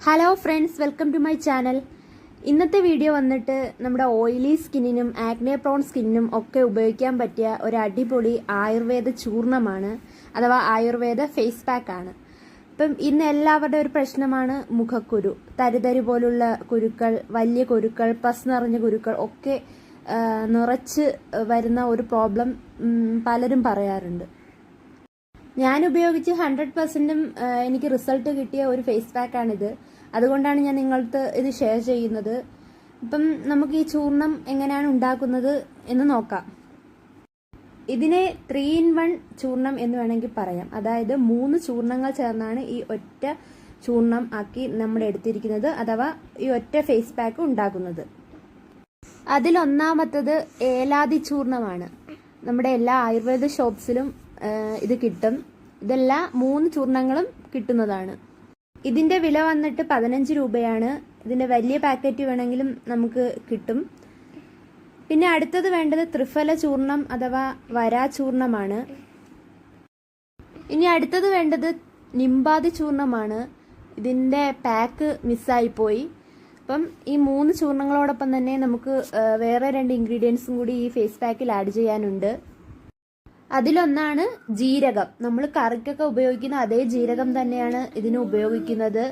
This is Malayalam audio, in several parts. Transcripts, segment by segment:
Hello friends, welcome to my channel. ഇന്നത്തെ വീഡിയോ വന്നിട്ട് നമ്മുടെ ഓയിലി സ്കിന്നിനും ആക്നെ പ്രോൺ സ്കിന്നിനും ഒക്കെ ഉപയോഗിക്കാൻ പറ്റിയ ഒരു അടിപൊളി ആയുർവേദ ചൂർണമാണ്, അഥവാ ആയുർവേദ ഫേസ് പാക്ക് ആണ്. ഇപ്പം ഇന്ന് എല്ലാവരുടെ ഒരു പ്രശ്നമാണ് മുഖക്കുരു. തരിതരി പോലുള്ള കുരുക്കൾ, വലിയ കുരുക്കൾ, പസ് നിറഞ്ഞ കുരുക്കൾ ഒക്കെ നിറച്ച് വരുന്ന ഒരു പ്രോബ്ലം പലരും പറയാറുണ്ട്. ഞാൻ ഉപയോഗിച്ച് 100%ഉം എനിക്ക് റിസൾട്ട് കിട്ടിയ ഒരു ഫേസ് പാക്കാണിത്. അതുകൊണ്ടാണ് ഞാൻ നിങ്ങൾക്ക് ഇത് ഷെയർ ചെയ്യുന്നത്. ഇപ്പം നമുക്ക് ഈ ചൂർണം എങ്ങനെയാണ് ഉണ്ടാക്കുന്നത് എന്ന് നോക്കാം. ഇതിനെ 3-in-1 ചൂർണം എന്ന് വേണമെങ്കിൽ പറയാം. അതായത് 3 ചൂർണങ്ങൾ ചേർന്നാണ് ഈ ഒറ്റ ചൂർണം ആക്കി നമ്മൾ എടുത്തിരിക്കുന്നത്, അഥവാ ഈ ഒറ്റ ഫേസ് പാക്ക് ഉണ്ടാക്കുന്നത്. അതിലൊന്നാമത്തത് ഏലാദി ചൂർണമാണ്. നമ്മുടെ എല്ലാ ആയുർവേദ ഷോപ്സിലും ഇത് കിട്ടും. ഇതെല്ലാം 3 ചൂർണങ്ങളും കിട്ടുന്നതാണ്. ഇതിന്റെ വില വന്നിട്ട് 15 രൂപയാണ്. ഇതിന്റെ വലിയ പാക്കറ്റ് വേണമെങ്കിലും നമുക്ക് കിട്ടും. പിന്നെ അടുത്തത് വേണ്ടത് ത്രിഫല ചൂർണം അഥവാ വരാ ചൂർണമാണ്. ഇനി അടുത്തത് വേണ്ടത് നിംബാദി ചൂർണമാണ്. ഇതിന്റെ പാക്ക് മിസ്സായിപ്പോയി. അപ്പം ഈ 3 ചൂർണങ്ങളോടൊപ്പം തന്നെ നമുക്ക് വേറെ 2 ഇൻഗ്രീഡിയൻസും കൂടി ഈ ഫേസ് പാക്കിൽ ആഡ് ചെയ്യാനുണ്ട്. അതിലൊന്നാണ് ജീരകം. നമ്മൾ കറിക്കൊക്കെ ഉപയോഗിക്കുന്ന അതേ ജീരകം തന്നെയാണ് ഇതിന് ഉപയോഗിക്കുന്നത്.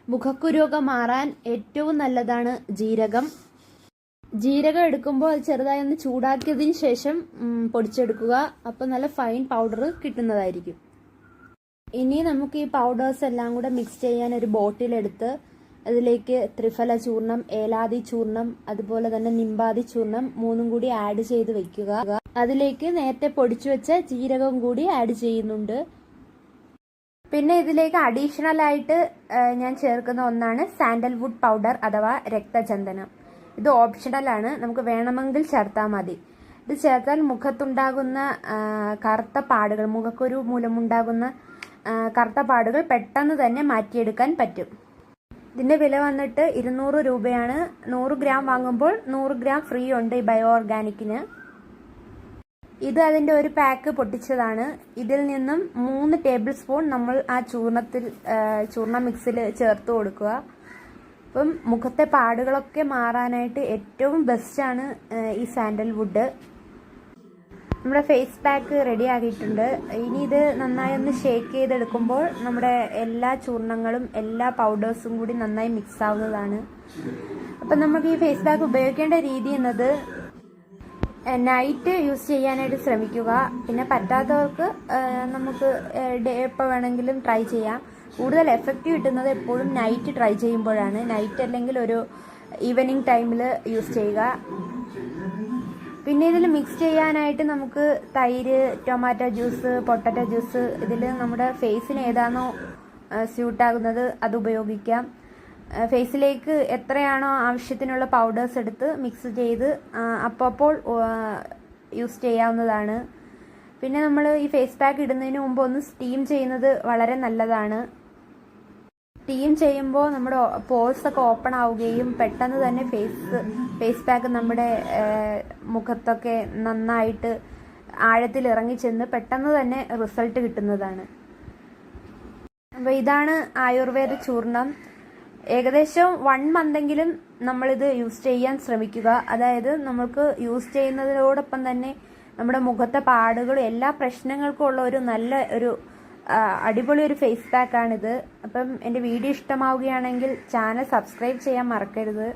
മുഖക്കുരുവൊക്കെ മാറാൻ ഏറ്റവും നല്ലതാണ് ജീരകം. ജീരകം എടുക്കുമ്പോൾ അത് ചെറുതായി ഒന്ന് ചൂടാക്കിയതിന് ശേഷം പൊടിച്ചെടുക്കുക. അപ്പോൾ നല്ല ഫൈൻ പൗഡർ കിട്ടുന്നതായിരിക്കും. ഇനി നമുക്ക് ഈ പൗഡേഴ്സ് എല്ലാം കൂടെ മിക്സ് ചെയ്യാൻ ഒരു ബോട്ടിലെടുത്ത് അതിലേക്ക് ത്രിഫല ചൂർണം, ഏലാദി ചൂർണം, അതുപോലെ തന്നെ നിംബാദി ചൂർണം 3ഉം കൂടി ആഡ് ചെയ്ത് വെക്കുക. അതിലേക്ക് നേരത്തെ പൊടിച്ചു വെച്ച ജീരകം കൂടി ആഡ് ചെയ്യുന്നുണ്ട്. പിന്നെ ഇതിലേക്ക് അഡീഷണൽ ആയിട്ട് ഞാൻ ചേർക്കുന്ന ഒന്നാണ് സാൻഡൽവുഡ് പൗഡർ അഥവാ രക്തചന്ദനം. ഇത് ഓപ്ഷണൽ ആണ്, നമുക്ക് വേണമെങ്കിൽ ചേർത്താൽ മതി. ഇത് ചേർത്താൽ മുഖത്തുണ്ടാകുന്ന കറുത്ത പാടുകൾ, മുഖക്കുരു മൂലമുണ്ടാകുന്ന കറുത്ത പാടുകൾ പെട്ടെന്ന് തന്നെ മാറ്റിയെടുക്കാൻ പറ്റും. ഇതിന്റെ വില വന്നിട്ട് 200 രൂപയാണ്. 100 ഗ്രാം വാങ്ങുമ്പോൾ 100 ഗ്രാം ഫ്രീ ഉണ്ട് ഈ ബയോ ഓർഗാനിക്കിന്. ഇത് അതിന്റെ ഒരു പാക്ക് പൊട്ടിച്ചതാണ്. ഇതിൽ നിന്നും 3 ടേബിൾ സ്പൂൺ നമ്മൾ ആ ചൂർണ്ണ മിക്സിൽ ചേർത്ത് കൊടുക്കുക. അപ്പം മുഖത്തെ പാടുകളൊക്കെ മാറാനായിട്ട് ഏറ്റവും ബെസ്റ്റാണ് ഈ സാൻഡൽവുഡ്. നമ്മുടെ ഫേസ് പാക്ക് റെഡി ആക്കിയിട്ടുണ്ട്. ഇനി ഇത് നന്നായി ഒന്ന് ഷേക്ക് ചെയ്തെടുക്കുമ്പോൾ നമ്മുടെ എല്ലാ ചൂർണങ്ങളും എല്ലാ പൗഡേഴ്സും കൂടി നന്നായി മിക്സ് ആവുന്നതാണ്. അപ്പം നമുക്ക് ഈ ഫേസ് പാക്ക് ഉപയോഗിക്കേണ്ട രീതി എന്നത് നൈറ്റ് യൂസ് ചെയ്യാനായിട്ട് ശ്രമിക്കുക. പിന്നെ പറ്റാത്തവർക്ക് നമുക്ക് ഡേ എപ്പോൾ വേണമെങ്കിലും ട്രൈ ചെയ്യാം. കൂടുതൽ എഫക്റ്റ് കിട്ടുന്നത് എപ്പോഴും നൈറ്റ് ട്രൈ ചെയ്യുമ്പോഴാണ്. നൈറ്റ് അല്ലെങ്കിൽ ഒരു ഈവനിങ് ടൈമിൽ യൂസ് ചെയ്യുക. പിന്നെ ഇതിൽ മിക്സ് ചെയ്യാനായിട്ട് നമുക്ക് തൈര്, ടൊമാറ്റോ ജ്യൂസ്, പൊട്ടറ്റോ ജ്യൂസ്, ഇതിൽ നമ്മുടെ ഫേസിന് ഏതാണോ സ്യൂട്ടാകുന്നത് അത് ഉപയോഗിക്കാം. ഫേസിലേക്ക് എത്രയാണോ ആവശ്യത്തിനുള്ള പൗഡേഴ്സ് എടുത്ത് മിക്സ് ചെയ്ത് അപ്പോൾ യൂസ് ചെയ്യാവുന്നതാണ്. പിന്നെ നമ്മൾ ഈ ഫേസ് പാക്ക് ഇടുന്നതിന് മുമ്പ് ഒന്ന് സ്റ്റീം ചെയ്യുന്നത് വളരെ നല്ലതാണ്. സ്റ്റീം ചെയ്യുമ്പോൾ നമ്മുടെ പോഴ്സ് ഒക്കെ ഓപ്പൺ ആവുകയും പെട്ടെന്ന് തന്നെ ഫേസ് പാക്ക് നമ്മുടെ മുഖത്തൊക്കെ നന്നായിട്ട് ആഴത്തിൽ ഇറങ്ങിച്ചെന്ന് പെട്ടെന്ന് തന്നെ റിസൾട്ട് കിട്ടുന്നതാണ്. അപ്പോൾ ഇതാണ് ആയുർവേദ ചൂർണം. ഏകദേശം 1 മന്തെങ്കിലും നമ്മളിത് യൂസ് ചെയ്യാൻ ശ്രമിക്കുക. അതായത് നമുക്ക് യൂസ് ചെയ്യുന്നതിനോടൊപ്പം തന്നെ നമ്മുടെ മുഖത്തെ പാടുകളും എല്ലാ പ്രശ്നങ്ങൾക്കും ഉള്ള ഒരു നല്ല ഒരു അടിപൊളി ഒരു ഫേസ് പാക്കാണിത്. അപ്പം എൻ്റെ വീഡിയോ ഇഷ്ടമാവുകയാണെങ്കിൽ ചാനൽ സബ്സ്ക്രൈബ് ചെയ്യാൻ മറക്കരുത്.